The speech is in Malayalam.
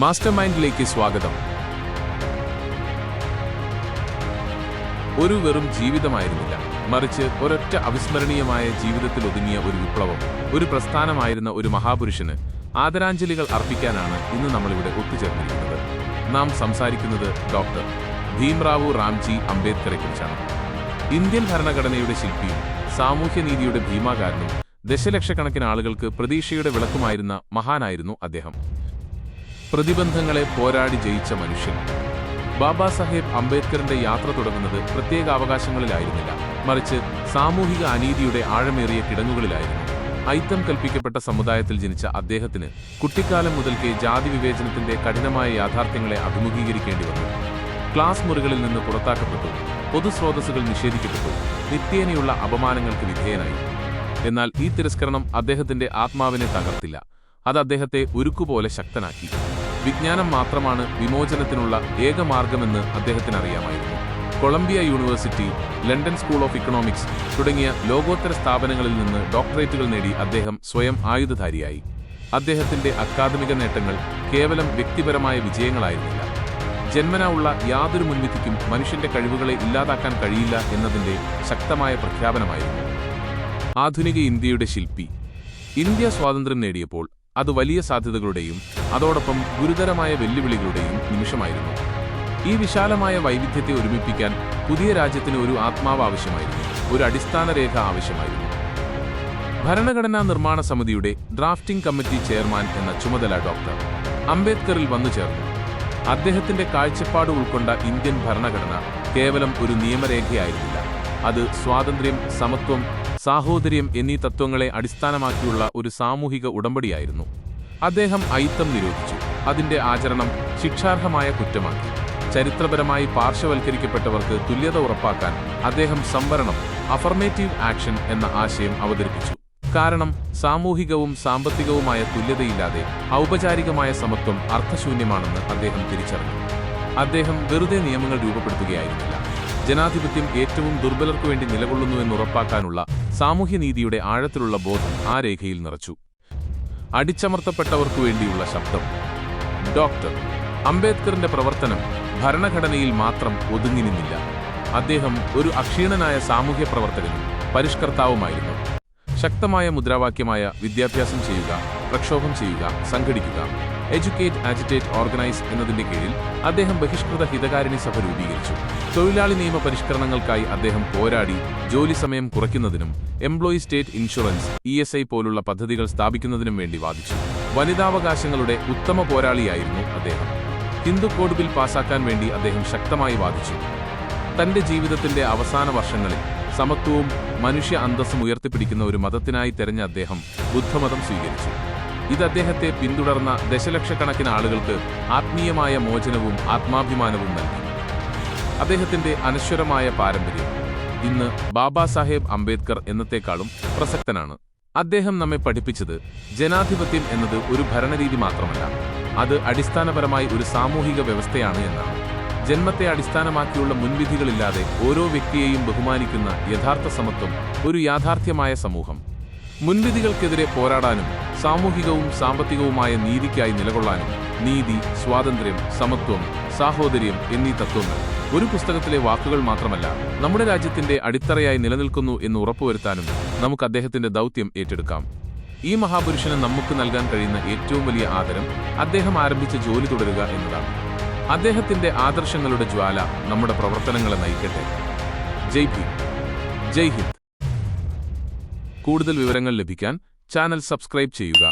മാസ്റ്റർമൈൻഡിലേക്ക് സ്വാഗതം. ഒരു വെറും ജീവിതമായിരുന്നില്ല, മറിച്ച് ഒരൊറ്റ അവിസ്മരണീയമായ ജീവിതത്തിൽ ഒതുങ്ങിയ ഒരു വിപ്ലവം, ഒരു പ്രസ്ഥാനമായിരുന്ന ഒരു മഹാപുരുഷന് ആദരാഞ്ജലികൾ അർപ്പിക്കാനാണ് ഇന്ന് നമ്മളിവിടെ ഒത്തുചേർന്നിരിക്കുന്നത്. നാം സംസാരിക്കുന്നത് ഡോക്ടർ ഭീംറാവു റാംജി അംബേദ്കറെക്കുറിച്ചാണ്. ഇന്ത്യൻ ഭരണഘടനയുടെ ശില്പിയും സാമൂഹ്യനീതിയുടെ ഭീമാകാരനും ദശലക്ഷക്കണക്കിന് ആളുകൾക്ക് പ്രതീക്ഷയുടെ വിളക്കുമായിരുന്ന മഹാനായിരുന്നു അദ്ദേഹം. പ്രതിബന്ധങ്ങളെ പോരാടി ജയിച്ച മനുഷ്യൻ. ബാബാ സാഹേബ് അംബേദ്കറിന്റെ യാത്ര തുടങ്ങുന്നത് പ്രത്യേക അവകാശങ്ങളിലായിരുന്നില്ല, മറിച്ച് സാമൂഹിക അനീതിയുടെ ആഴമേറിയ കിടങ്ങുകളിലായിരുന്നു. ഐത്തം കൽപ്പിക്കപ്പെട്ട സമുദായത്തിൽ ജനിച്ച അദ്ദേഹത്തിന് കുട്ടിക്കാലം മുതൽക്കേ ജാതി വിവേചനത്തിന്റെ കഠിനമായ യാഥാർത്ഥ്യങ്ങളെ അഭിമുഖീകരിക്കേണ്ടി വന്നു. ക്ലാസ് മുറികളിൽ നിന്ന് പുറത്താക്കപ്പെട്ടു, പൊതുസ്രോതസ്സുകൾ നിഷേധിക്കപ്പെട്ടു, നിത്യേനയുള്ള അപമാനങ്ങൾക്ക് വിധേയനായി. എന്നാൽ ഈ തിരസ്കരണം അദ്ദേഹത്തിന്റെ ആത്മാവിനെ തകർത്തില്ല, അത് അദ്ദേഹത്തെ ഉരുക്കുപോലെ ശക്തനാക്കി. വിജ്ഞാനം മാത്രമാണ് വിമോചനത്തിനുള്ള ഏക മാർഗമെന്ന് അദ്ദേഹത്തിന് അറിയാമായിരുന്നു. Columbia University, London School of Economics തുടങ്ങിയ ലോകോത്തര സ്ഥാപനങ്ങളിൽ നിന്ന് ഡോക്ടറേറ്റുകൾ നേടി അദ്ദേഹം സ്വയം ആയുധധാരിയായി. അദ്ദേഹത്തിന്റെ അക്കാദമിക നേട്ടങ്ങൾ കേവലം വ്യക്തിപരമായ വിജയങ്ങളായിരുന്നില്ല. ജന്മനാ ഉള്ള യാതൊരു മുൻവിധിക്കും മനുഷ്യന്റെ കഴിവുകളെ ഇല്ലാതാക്കാൻ കഴിയില്ല എന്നതിന്റെ ശക്തമായ പ്രഖ്യാപനമായിരുന്നു. ആധുനിക ഇന്ത്യയുടെ ശില്പി. ഇന്ത്യ സ്വാതന്ത്ര്യം നേടിയപ്പോൾ അത് വലിയ സാധ്യതകളുടെയും അതോടൊപ്പം ഗുരുതരമായ വെല്ലുവിളികളുടെയും നിമിഷമായിരുന്നു. ഈ വിശാലമായ വൈവിധ്യത്തെ ഒരുമിപ്പിക്കാൻ പുതിയ രാജ്യത്തിന് ഒരു ആത്മാവ് ആവശ്യമായിരുന്നു, ഒരു അടിസ്ഥാന രേഖ ആവശ്യമായിരുന്നു. ഭരണഘടനാ നിർമ്മാണ സമിതിയുടെ ഡ്രാഫ്റ്റിംഗ് കമ്മിറ്റി ചെയർമാൻ എന്ന ചുമതല ഡോക്ടർ അംബേദ്കറിൽ വന്നു ചേർന്നു. അദ്ദേഹത്തിന്റെ കാഴ്ചപ്പാട് ഉൾക്കൊണ്ട ഇന്ത്യൻ ഭരണഘടന കേവലം ഒരു നിയമരേഖയായിരുന്നില്ല, അത് സ്വാതന്ത്ര്യം, സമത്വം, സാഹോദര്യം എന്നീ തത്വങ്ങളെ അടിസ്ഥാനമാക്കിയുള്ള ഒരു സാമൂഹിക ഉടമ്പടിയായിരുന്നു. അദ്ദേഹം ഐത്തം നിരോധിച്ചു, അതിന്റെ ആചരണം ശിക്ഷാർഹമായ കുറ്റമാക്കി. ചരിത്രപരമായി പാർശ്വവൽക്കരിക്കപ്പെട്ടവർക്ക് തുല്യത ഉറപ്പാക്കാൻ അദ്ദേഹം സംവരണം, അഫർമേറ്റീവ് ആക്ഷൻ എന്ന ആശയം അവതരിപ്പിച്ചു. കാരണം സാമൂഹികവും സാമ്പത്തികവുമായ തുല്യതയില്ലാതെ ഔപചാരികമായ സമത്വം അർത്ഥശൂന്യമാണെന്ന് അദ്ദേഹം തിരിച്ചറിഞ്ഞു. അദ്ദേഹം വെറുതെ നിയമങ്ങൾ രൂപപ്പെടുത്തുകയായിരുന്നില്ല, ജനാധിപത്യം ഏറ്റവും ദുർബലർക്കു വേണ്ടി നിലകൊള്ളുന്നുവെന്ന് ഉറപ്പാക്കാനുള്ള സാമൂഹ്യനീതിയുടെ ആഴത്തിലുള്ള ബോധം ആ രേഖയിൽ നിറച്ചു. അടിച്ചമർത്തപ്പെട്ടവർക്കു വേണ്ടിയുള്ള ശബ്ദം. ഡോക്ടർ അംബേദ്കറിന്റെ പ്രവർത്തനം ഭരണഘടനയിൽ മാത്രം ഒതുങ്ങി നിന്നില്ല. അദ്ദേഹം ഒരു അക്ഷീണനായ സാമൂഹ്യ പ്രവർത്തകനും പരിഷ്കർത്താവുമായിരുന്നു. ശക്തമായ മുദ്രാവാക്യമായ വിദ്യാഭ്യാസം ചെയ്യുക, പ്രക്ഷോഭം ചെയ്യുക, സംഘടിക്കുക, എഡ്യൂക്കേറ്റ്, ആജിറ്റേറ്റ്, ഓർഗനൈസ് എന്നതിന്റെ കീഴിൽ അദ്ദേഹം ബഹിഷ്കൃത ഹിതകാരിണി സഭ രൂപീകരിച്ചു. തൊഴിലാളി നിയമ പരിഷ്കരണങ്ങൾക്കായി അദ്ദേഹം പോരാടി. ജോലി സമയം കുറയ്ക്കുന്നതിനും എംപ്ലോയി സ്റ്റേറ്റ് ഇൻഷുറൻസ് ESI പോലുള്ള പദ്ധതികൾ സ്ഥാപിക്കുന്നതിനും വേണ്ടി വാദിച്ചു. വനിതാവകാശങ്ങളുടെ ഉത്തമ പോരാളിയായിരുന്നു അദ്ദേഹം. ഹിന്ദു കോഡ് ബിൽ പാസാക്കാൻ വേണ്ടി അദ്ദേഹം ശക്തമായി വാദിച്ചു. തന്റെ ജീവിതത്തിന്റെ അവസാന വർഷങ്ങളിൽ സമത്വവും മനുഷ്യ അന്തസ്സും ഉയർത്തിപ്പിടിക്കുന്ന ഒരു മതത്തിനായി തെരഞ്ഞ അദ്ദേഹം ബുദ്ധമതം സ്വീകരിച്ചു. ഇത് അദ്ദേഹത്തെ പിന്തുടർന്ന ദശലക്ഷക്കണക്കിന് ആളുകൾക്ക് ആത്മീയമായ മോചനവും ആത്മാഭിമാനവും നൽകി. അദ്ദേഹത്തിന്റെ അനശ്വരമായ പാരമ്പര്യം ഇന്ന് ബാബാ സാഹേബ് അംബേദ്കർ എന്നത്തേക്കാളും പ്രസക്തനാണ്. അദ്ദേഹം നമ്മെ പഠിപ്പിച്ചത് ജനാധിപത്യം എന്നത് ഒരു ഭരണരീതി മാത്രമല്ല, അത് അടിസ്ഥാനപരമായി ഒരു സാമൂഹിക വ്യവസ്ഥയാണ് എന്നാണ്. ജന്മത്തെ അടിസ്ഥാനമാക്കിയുള്ള മുൻവിധികളില്ലാതെ ഓരോ വ്യക്തിയെയും ബഹുമാനിക്കുന്ന യഥാർത്ഥ സമത്വം, ഒരു യാഥാർത്ഥ്യമായ സമൂഹം. മുൻവിധികൾക്കെതിരെ പോരാടാനും സാമൂഹികവും സാമ്പത്തികവുമായ നീതിക്കായി നിലകൊള്ളാനും നീതി, സ്വാതന്ത്ര്യം, സമത്വം, സാഹോദര്യം എന്നീ തത്വങ്ങൾ ഒരു പുസ്തകത്തിലെ വാക്കുകൾ മാത്രമല്ല, നമ്മുടെ രാജ്യത്തിന്റെ അടിത്തറയായി നിലനിൽക്കുന്നു എന്ന് ഉറപ്പുവരുത്താനും നമുക്ക് അദ്ദേഹത്തിന്റെ ദൗത്യം ഏറ്റെടുക്കാം. ഈ മഹാപുരുഷന് നമുക്ക് നൽകാൻ കഴിയുന്ന ഏറ്റവും വലിയ ആദരം അദ്ദേഹം ആരംഭിച്ച ജോലി തുടരുക എന്നതാണ്. അദ്ദേഹത്തിന്റെ ആദർശങ്ങളുടെ ജ്വാല നമ്മുടെ പ്രവർത്തനങ്ങളെ നയിക്കട്ടെ. ജയ് ഭീം, ജയ് ഹിന്ദ്. കൂടുതൽ വിവരങ്ങൾ ലഭിക്കാൻ ചാനൽ സബ്സ്ക്രൈബ് ചെയ്യുക.